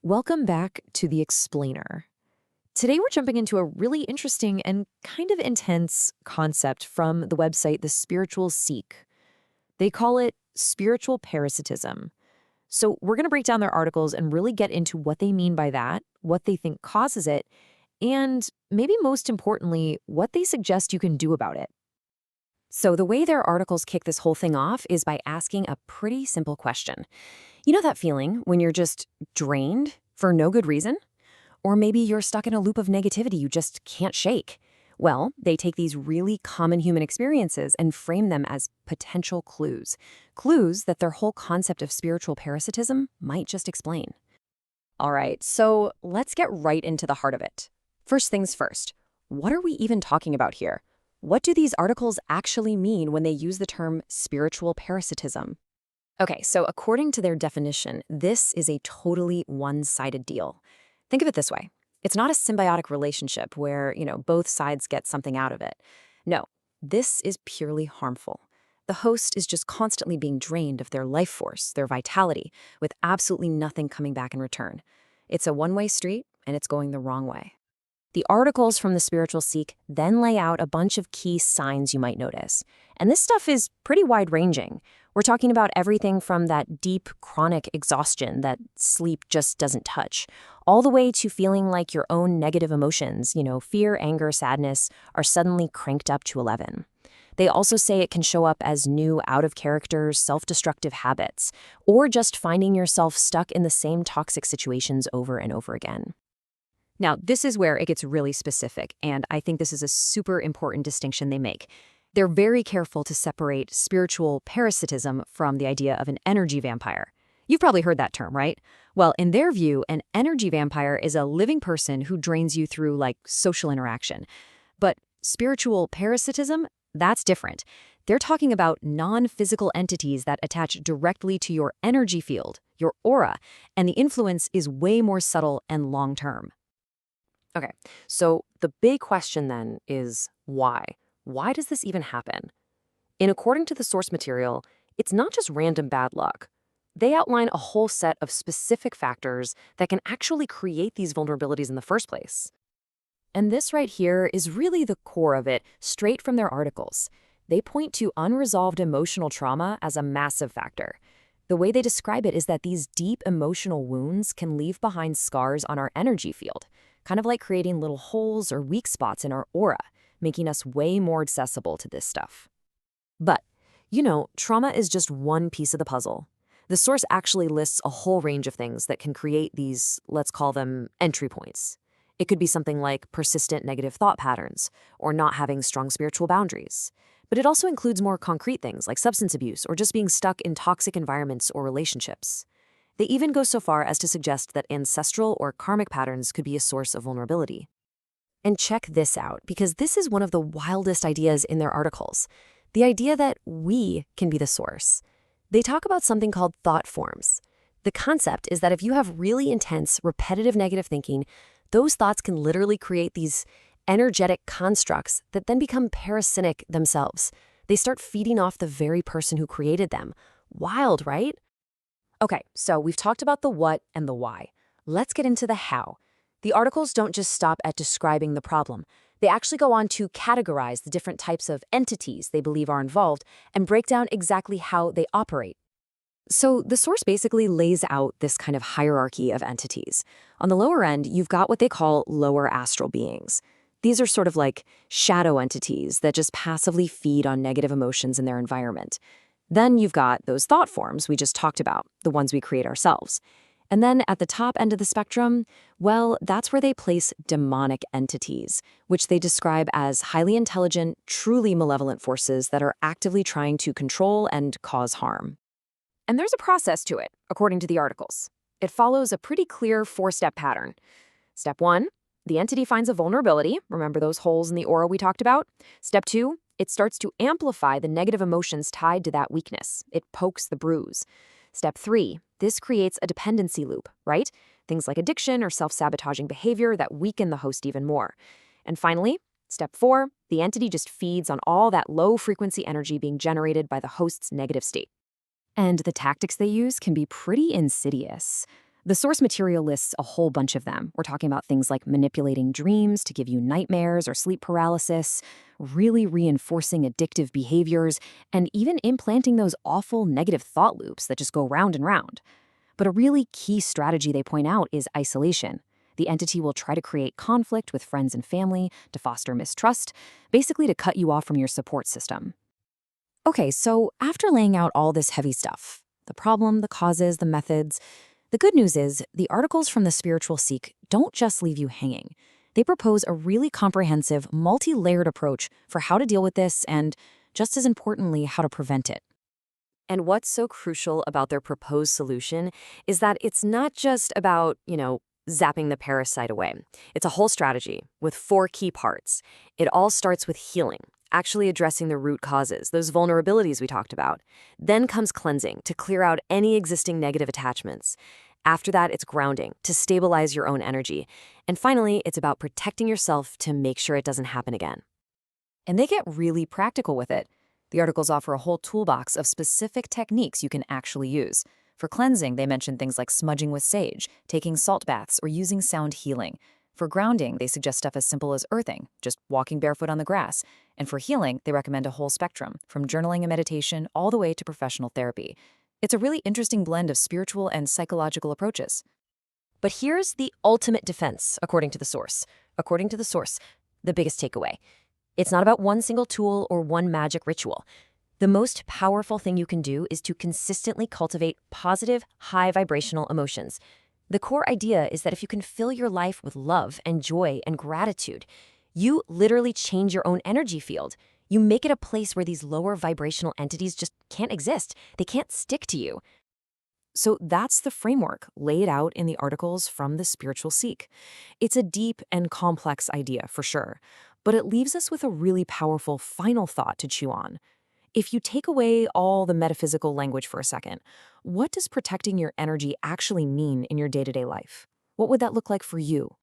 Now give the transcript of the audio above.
Welcome back to The Explainer. Today we're jumping into a really interesting and kind of intense concept from the website The Spiritual Seek. They call it spiritual parasitism. So we're going to break down their articles and really get into what they mean by that, what they think causes it, and maybe most importantly, what they suggest you can do about it. So the way their articles kick this whole thing off is by asking a pretty simple question. You know that feeling when you're just drained for no good reason? Or maybe you're stuck in a loop of negativity you just can't shake. Well, they take these really common human experiences and frame them as potential clues. Clues that their whole concept of spiritual parasitism might just explain. All right, so let's get right into the heart of it. First things first, what are we even talking about here? What do these articles actually mean when they use the term spiritual parasitism? Okay, so according to their definition, this is a totally one-sided deal. Think of it this way. It's not a symbiotic relationship where, both sides get something out of it. No, this is purely harmful. The host is just constantly being drained of their life force, their vitality, with absolutely nothing coming back in return. It's a one-way street, and it's going the wrong way. The articles from the Spiritual Seek then lay out a bunch of key signs you might notice. And this stuff is pretty wide-ranging. We're talking about everything from that deep, chronic exhaustion that sleep just doesn't touch, all the way to feeling like your own negative emotions, fear, anger, sadness, are suddenly cranked up to 11. They also say it can show up as new, out-of-character, self-destructive habits, or just finding yourself stuck in the same toxic situations over and over again. Now, this is where it gets really specific, and I think this is a super important distinction they make. They're very careful to separate spiritual parasitism from the idea of an energy vampire. You've probably heard that term, right? Well, in their view, an energy vampire is a living person who drains you through, social interaction. But spiritual parasitism, that's different. They're talking about non-physical entities that attach directly to your energy field, your aura, and the influence is way more subtle and long-term. Okay, so the big question then is why? Why does this even happen? And according to the source material, it's not just random bad luck. They outline a whole set of specific factors that can actually create these vulnerabilities in the first place. And this right here is really the core of it, straight from their articles. They point to unresolved emotional trauma as a massive factor. The way they describe it is that these deep emotional wounds can leave behind scars on our energy field, kind of like creating little holes or weak spots in our aura, making us way more accessible to this stuff. But, trauma is just one piece of the puzzle. The source actually lists a whole range of things that can create these, let's call them, entry points. It could be something like persistent negative thought patterns, or not having strong spiritual boundaries. But it also includes more concrete things like substance abuse or just being stuck in toxic environments or relationships. They even go so far as to suggest that ancestral or karmic patterns could be a source of vulnerability. And check this out, because this is one of the wildest ideas in their articles. The idea that we can be the source. They talk about something called thought forms. The concept is that if you have really intense, repetitive negative thinking, those thoughts can literally create these energetic constructs that then become parasitic themselves. They start feeding off the very person who created them. Wild, right? Okay, so we've talked about the what and the why. Let's get into the how. The articles don't just stop at describing the problem. They actually go on to categorize the different types of entities they believe are involved and break down exactly how they operate. So the source basically lays out this kind of hierarchy of entities. On the lower end, you've got what they call lower astral beings. These are sort of like shadow entities that just passively feed on negative emotions in their environment. Then you've got those thought forms we just talked about, the ones we create ourselves. And then at the top end of the spectrum, well, that's where they place demonic entities, which they describe as highly intelligent, truly malevolent forces that are actively trying to control and cause harm. And there's a process to it, according to the articles. It follows a pretty clear 4-step pattern. Step 1, the entity finds a vulnerability. Remember those holes in the aura we talked about? Step 2, it starts to amplify the negative emotions tied to that weakness. It pokes the bruise. Step 3, this creates a dependency loop, right? Things like addiction or self-sabotaging behavior that weaken the host even more. And finally, step 4, the entity just feeds on all that low-frequency energy being generated by the host's negative state. And the tactics they use can be pretty insidious. The source material lists a whole bunch of them. We're talking about things like manipulating dreams to give you nightmares or sleep paralysis, really reinforcing addictive behaviors, and even implanting those awful negative thought loops that just go round and round. But a really key strategy they point out is isolation. The entity will try to create conflict with friends and family to foster mistrust, basically to cut you off from your support system. Okay, so after laying out all this heavy stuff, the problem, the causes, the methods, the good news is the articles from the Spiritual Seek don't just leave you hanging. They propose a really comprehensive, multi-layered approach for how to deal with this and, just as importantly, how to prevent it. And what's so crucial about their proposed solution is that it's not just about, zapping the parasite away. It's a whole strategy with 4 key parts. It all starts with healing, actually addressing the root causes, those vulnerabilities we talked about. Then comes cleansing to clear out any existing negative attachments. After that, it's grounding to stabilize your own energy. And finally, it's about protecting yourself to make sure it doesn't happen again. And they get really practical with it. The articles offer a whole toolbox of specific techniques you can actually use. For cleansing, they mention things like smudging with sage, taking salt baths, or using sound healing. For grounding, they suggest stuff as simple as earthing, just walking barefoot on the grass. And for healing, they recommend a whole spectrum, from journaling and meditation all the way to professional therapy. It's a really interesting blend of spiritual and psychological approaches. But here's the ultimate defense, according to the source. According to the source, the biggest takeaway. It's not about one single tool or one magic ritual. The most powerful thing you can do is to consistently cultivate positive, high vibrational emotions. The core idea is that if you can fill your life with love and joy and gratitude, you literally change your own energy field. You make it a place where these lower vibrational entities just can't exist. They can't stick to you. So that's the framework laid out in the articles from the Spiritual Seek. It's a deep and complex idea, for sure, but it leaves us with a really powerful final thought to chew on. If you take away all the metaphysical language for a second, what does protecting your energy actually mean in your day-to-day life? What would that look like for you?